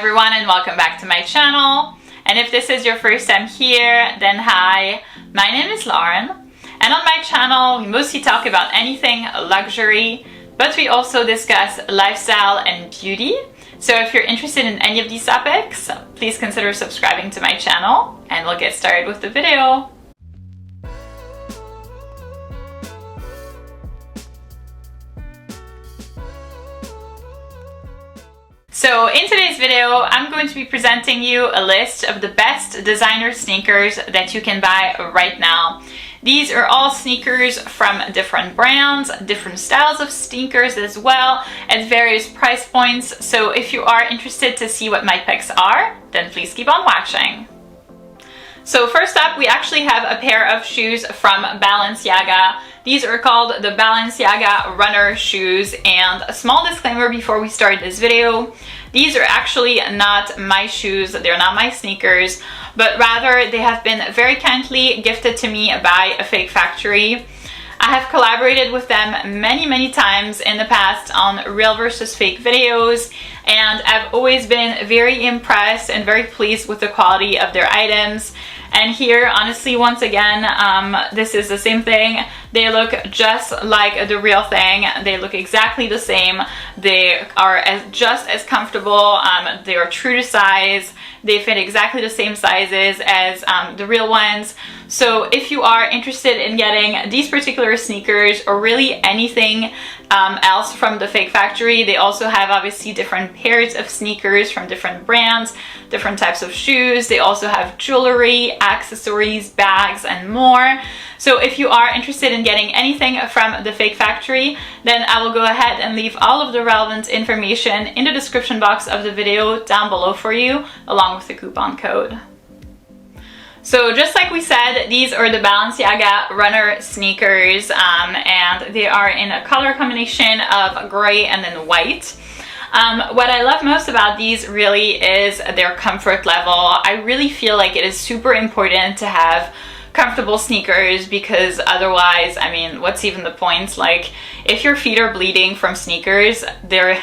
everyone, and welcome back to my channel. And if this is your first time here, then hi, my name is Lauren, and on my channel we mostly talk about anything luxury, but we also discuss lifestyle and beauty. So if you're interested in any of these topics, please consider subscribing to my channel, and we'll get started with the video. So in today's video, I'm going to be presenting you a list of the best designer sneakers that you can buy right now. These are all sneakers from different brands, different styles of sneakers as well, at various price points. So if you are interested to see what my picks are, then please keep on watching. So first up, we actually have a pair of shoes from Balenciaga. These are called the Balenciaga runner shoes, and a small disclaimer before we start this video. These are actually not my shoes, they're not my sneakers, but rather they have been very kindly gifted to me by a fake factory. I have collaborated with them many times in the past on real versus fake videos, and I've always been very impressed and very pleased with the quality of their items. And here, honestly, once again, this is the same thing. They look just like the real thing. They look exactly the same. They are just as comfortable. They are true to size. They fit exactly the same sizes as the real ones. So if you are interested in getting these particular sneakers, or really anything else from the fake factory, they also have obviously different pairs of sneakers from different brands, different types of shoes. They also have jewelry, accessories, bags, and more. So if you are interested in getting anything from the fake factory, then I will go ahead and leave all of the relevant information in the description box of the video down below for you, along with the coupon code. So just like we said, these are the Balenciaga runner sneakers, and they are in a color combination of gray and then white. What I love most about these really is their comfort level. I really feel like it is super important to have comfortable sneakers, because otherwise, I mean, what's even the point? Like, if your feet are bleeding from sneakers, there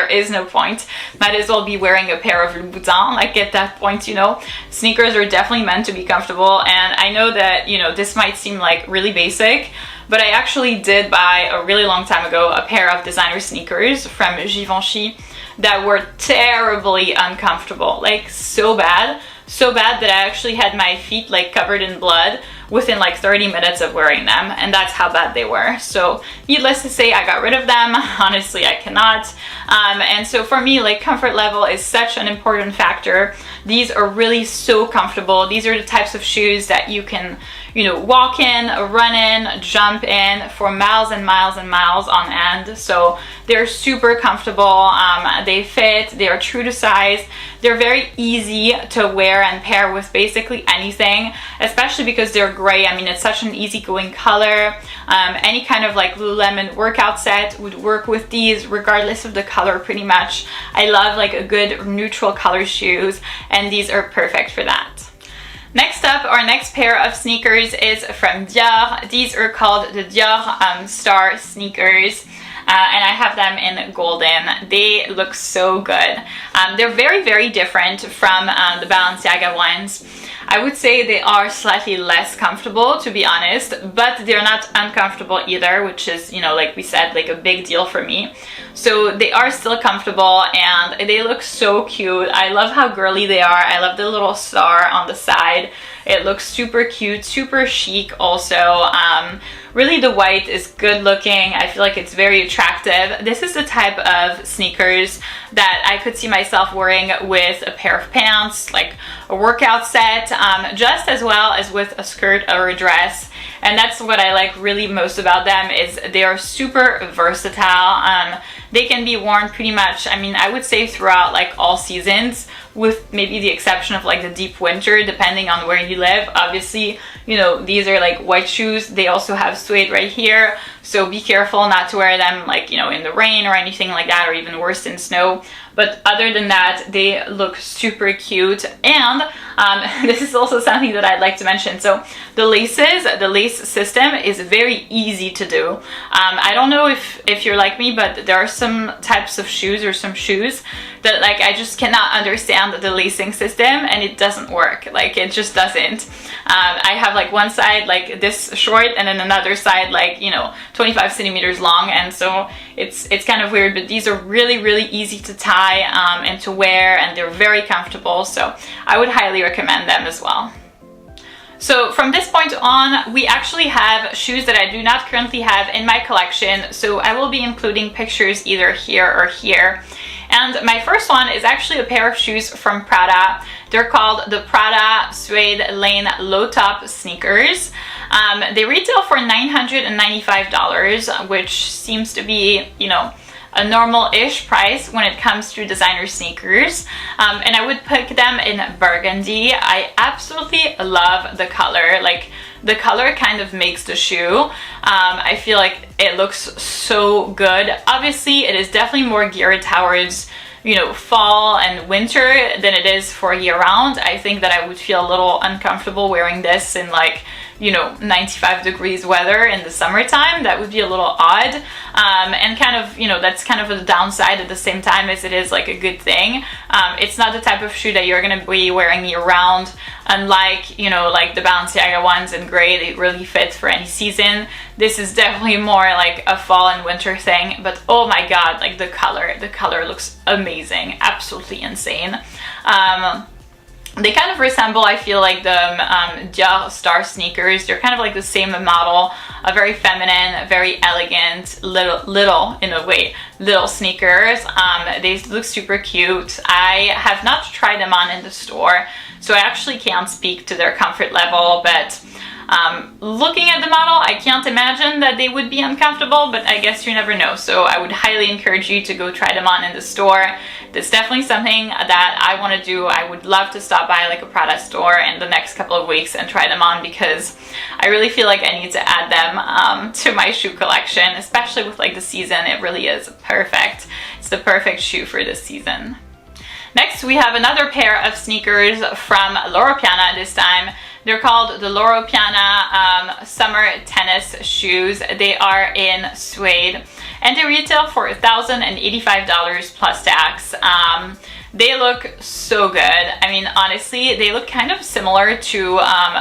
is no point. Might as well be wearing a pair of Louboutins, like, at that point, you know. Sneakers are definitely meant to be comfortable, and I know that, you know, this might seem like really basic, but I actually did buy a really long time ago a pair of designer sneakers from Givenchy that were terribly uncomfortable, like so bad that I actually had my feet like covered in blood within like 30 minutes of wearing them, and that's how bad they were. So needless to say, I got rid of them. Honestly, I cannot. And so for me, like, comfort level is such an important factor. These are really so comfortable. These are the types of shoes that you can, you know, walk in, run in, jump in for miles and miles and miles on end. So they're super comfortable. They fit, they are true to size. They're very easy to wear and pair with basically anything, especially because they're gray. I mean, it's such an easygoing color. Any kind of like Lululemon workout set would work with these, regardless of the color pretty much. I love like a good neutral color shoes, and these are perfect for that. Next up, our next pair of sneakers is from Dior. These are called the Dior Star sneakers. And I have them in golden. They look so good. They're very different from the Balenciaga ones. I would say they are slightly less comfortable, to be honest, but they're not uncomfortable either, which is, you know, like we said, like a big deal for me. So they are still comfortable, and they look so cute. I love how girly they are. I love the little star on the side. It looks super cute, super chic also. Really, the white is good looking. I feel like it's very attractive. This is the type of sneakers that I could see myself wearing with a pair of pants, like a workout set, just as well as with a skirt or a dress. And that's what I like really most about them, is they are super versatile. They can be worn pretty much, I mean, I would say throughout like all seasons, with maybe the exception of like the deep winter, depending on where you live. Obviously, you know, these are like white shoes. They also have suede right here, so be careful not to wear them like, you know, in the rain or anything like that, or even worse, in snow. but other than that, they look super cute. And this is also something that I'd like to mention. So the lace system is very easy to do. I don't know if you're like me, but there are some types of shoes or some shoes that like I just cannot understand the lacing system, and it doesn't work. Like it just doesn't. I have like one side like this short and then another side like, you know, 25 centimeters long, and so it's kind of weird, but these are really easy to tie and to wear, and they're very comfortable, so I would highly recommend them as well. So from this point on, we actually have shoes that I do not currently have in my collection, so I will be including pictures either here or here. And my first one is actually a pair of shoes from Prada. They're called the Prada Suede Lane Low Top Sneakers. They retail for $995, which seems to be, you know, a normal-ish price when it comes to designer sneakers, and I would pick them in burgundy. I absolutely love the color. Like the color kind of makes the shoe. I feel like it looks so good. Obviously it is definitely more geared towards, you know, fall and winter than it is for year-round. I think that I would feel a little uncomfortable wearing this in like, you know, 95 degrees weather in the summertime. That would be a little odd, and kind of, you know, that's kind of a downside at the same time as it is like a good thing. It's not the type of shoe that you're gonna be wearing year-round, unlike, you know, like the Balenciaga ones in gray. They really fit for any season. This is definitely more like a fall and winter thing, but oh my god, like the color looks amazing, absolutely insane. They kind of resemble, I feel like, the Dior Star sneakers. They're kind of like the same model, a very feminine, very elegant, little in a way, little sneakers. They look super cute. I have not tried them on in the store, so I actually can't speak to their comfort level, but looking at the model, I can't imagine that they would be uncomfortable, but I guess you never know. So I would highly encourage you to go try them on in the store. That's definitely something that I want to do. I would love to stop by like a Prada store in the next couple of weeks and try them on, because I really feel like I need to add them to my shoe collection, especially with like the season. It really is perfect. It's the perfect shoe for this season. Next, we have another pair of sneakers from Loropiana this time. They're called the Loropiana Summer Tennis Shoes. They are in suede, and they retail for $1,085 plus tax. They look so good. I mean, honestly, they look kind of similar to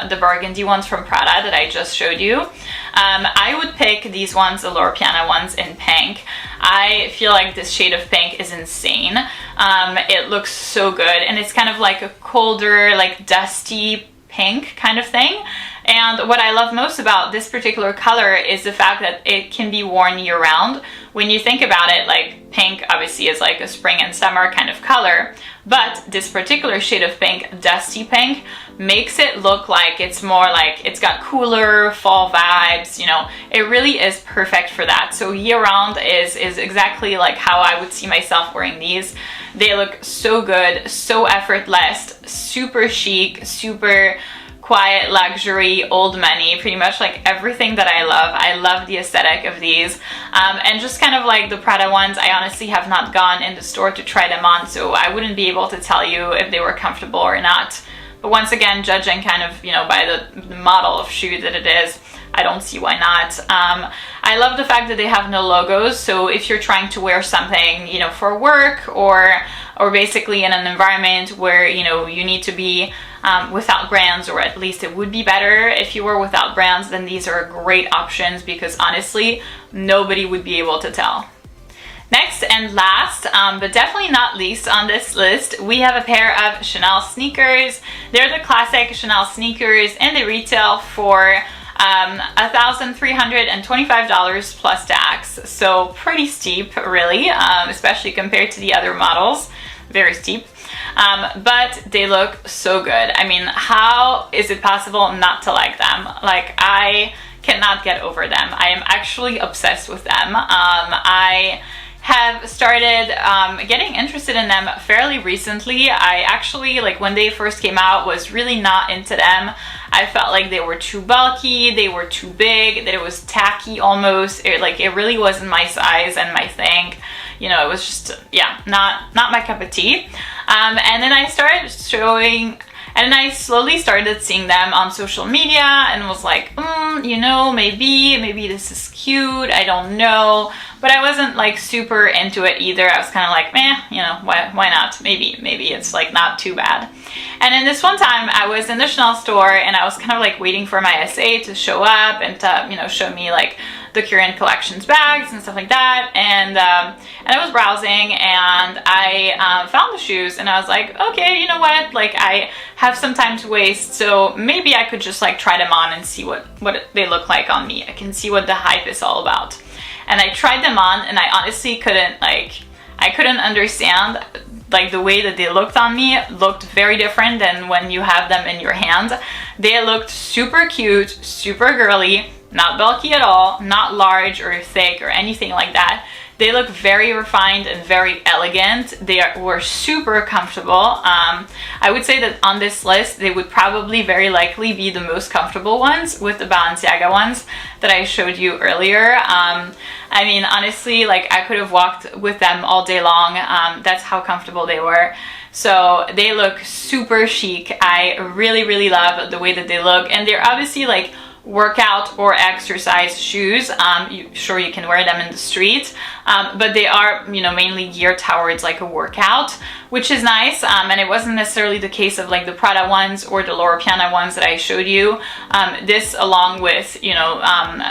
the burgundy ones from Prada that I just showed you. I would pick these ones, the Loropiana ones, in pink. I feel like this shade of pink is insane. It looks so good, and it's kind of like a colder, like dusty pink kind of thing. And what I love most about this particular color is the fact that it can be worn year-round. When you think about it, like pink obviously is like a spring and summer kind of color, but this particular shade of pink, dusty pink, makes it look like it's more like it's got cooler fall vibes. You know, it really is perfect for that. So year-round is exactly like how I would see myself wearing these. They look so good, so effortless, super chic, super quiet, luxury, old money, pretty much like everything that I love. I love the aesthetic of these. And just kind of like the Prada ones, I honestly have not gone in the store to try them on, so I wouldn't be able to tell you if they were comfortable or not. But once again, judging kind of, you know, by the model of shoe that it is, I don't see why not. I love the fact that they have no logos, so if you're trying to wear something, you know, for work or basically in an environment where, you know, you need to be without brands, or at least it would be better if you were without brands, then these are great options, because honestly, nobody would be able to tell. Next and last, but definitely not least on this list, we have a pair of Chanel sneakers. They're the classic Chanel sneakers, and they retail for $1,325 plus tax. So pretty steep, really, especially compared to the other models. Very steep. But they look so good. I mean, how is it possible not to like them? Like, I cannot get over them. I am actually obsessed with them. I have started getting interested in them fairly recently. I actually, like, when they first came out, was really not into them. I felt like they were too bulky, they were too big, that it was tacky almost. It really wasn't my size and my thing. you know, it was just, yeah, not my cup of tea. And then I started showing, and I slowly started seeing them on social media and was like, you know, maybe this is cute, I don't know. But I wasn't like super into it either. I was kind of like, meh, you know, why not? Maybe it's like not too bad. And then this one time I was in the Chanel store and I was kind of like waiting for my SA to show up and to, you know, show me like the current collections bags and stuff like that. And I was browsing and I found the shoes and I was like, okay, you know what? Like I have some time to waste, so maybe I could just like try them on and see what they look like on me. I can see what the hype is all about. And I tried them on and I honestly couldn't understand like the way that they looked on me. Looked very different than when you have them in your hand. They looked super cute, super girly, not bulky at all, not large or thick or anything like that. They look very refined and very elegant. They were super comfortable. I would say that on this list, they would probably very likely be the most comfortable ones with the Balenciaga ones that I showed you earlier. I mean, honestly, like I could have walked with them all day long. That's how comfortable they were. So they look super chic. I really love the way that they look, and they're obviously like workout or exercise shoes. Sure, you can wear them in the street, but they are, you know, mainly geared towards like a workout, which is nice. And it wasn't necessarily the case of like the Prada ones or the loropiana ones that I showed you. This, along with, you know,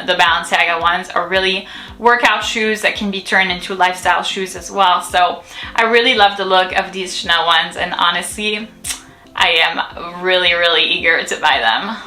the Balenciaga ones, are really workout shoes that can be turned into lifestyle shoes as well. So I really love the look of these Chanel ones, and honestly, I am really eager to buy them.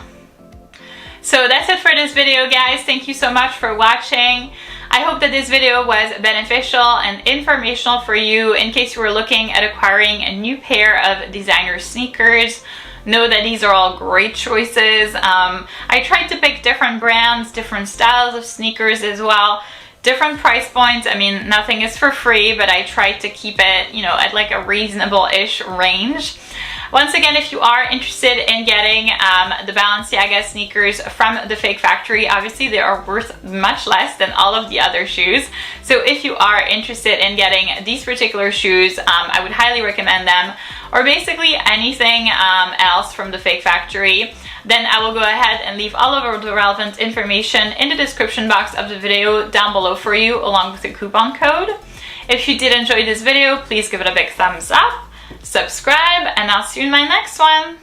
So that's it for this video, guys. Thank you so much for watching. I hope that this video was beneficial and informational for you in case you were looking at acquiring a new pair of designer sneakers. Know that these are all great choices. I tried to pick different brands, different styles of sneakers as well, different price points. I mean, nothing is for free, but I tried to keep it, you know, at like a reasonable-ish range. Once again, if you are interested in getting the Balenciaga sneakers from the Fake Factory, obviously they are worth much less than all of the other shoes. So if you are interested in getting these particular shoes, I would highly recommend them, or basically anything else from the Fake Factory. Then I will go ahead and leave all of the relevant information in the description box of the video down below for you, along with the coupon code. If you did enjoy this video, please give it a big thumbs up, subscribe, and I'll see you in my next one.